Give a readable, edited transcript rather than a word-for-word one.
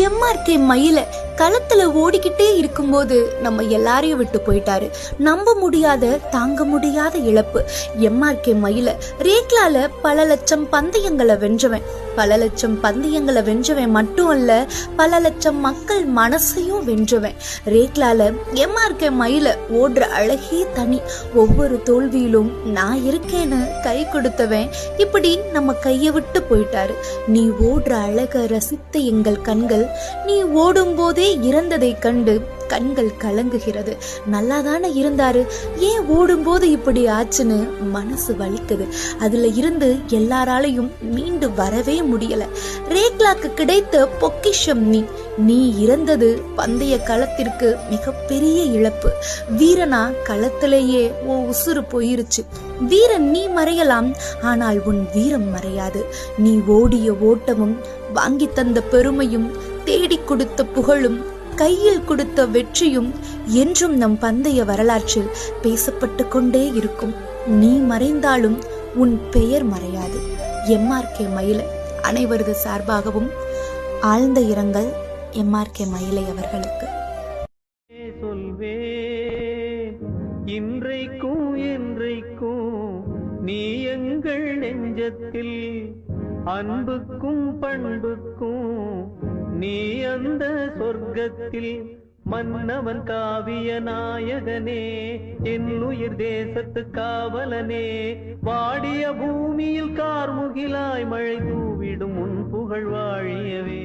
MRK மயில களத்துல ஓடிக்கிட்டே இருக்கும்போது நம்ம எல்லாரையும் விட்டு போயிட்டாரு. நம்ப முடியாத, தாங்க முடியாத இழப்பு. எம்ஆர்கே மயில ரேக்லால பல லட்சம் பந்தயங்களை வென்றவன் மட்டும் அல்ல, பல லட்சம் மக்கள் மனசையும் வென்றவன். ரேக்லால எம்ஆர்கே மயில ஓடுற அழகே தனி. ஒவ்வொரு தோல்வியிலும் நான் இருக்கேன்னு கை கொடுத்தவன் இப்படி நம்ம கையை விட்டு போயிட்டாரு. நீ ஓடுற அழக ரசித்த எங்கள் கண்கள் நீ ஓடும் போதே இறந்ததை கண்டு கண்கள் கலங்குகிறது. நல்லாதானே இருந்தாரு, ஏன் ஓடும்போது இப்படி ஆச்சுன்னு மனசு வலிக்குது. அதுல இருந்து எல்லாராலையும் மீண்டு வரவே முடியல. ரேக்லாக்கு கிடைத்த பொக்கிஷம் நீ இறந்தது பந்தய களத்திற்கு மிகப்பெரிய இழப்பு. வீரனா களத்திலேயே உன் உசுறு போயிருச்சு. வீரன் நீ மறையலாம், ஆனால் உன் வீரம் மறையாது. நீ ஓடிய ஓட்டமும், வாங்கி தந்த பெருமையும், தேடி கொடுத்த புகழும், கையில் கொடுத்த வெற்றியும் என்றும் நம் பந்தய வரலாற்றில் பேசப்பட்டு கொண்டே இருக்கும். நீ மறைந்தாலும் உன் பெயர் மறையாது. எம்ஆர்கே மயில அனைவரது சார்பாகவும் ஆழ்ந்த இரங்கல் எம்ஆர்கே மயிலை அவர்களுக்கு. இன்றைக்கும் என்றைக்கும் நீ எங்கள் நெஞ்சத்தில், அன்புக்கும் பண்புக்கும் நீ அந்த சொர்க்கத்தில். மன்னவன் காவிய நாயகனே, என் உயிர் தேசத்து காவலனே, வாடிய பூமியில் கார்முகிலாய் மழை தூவிடும் உன் புகழ் வாழியவே.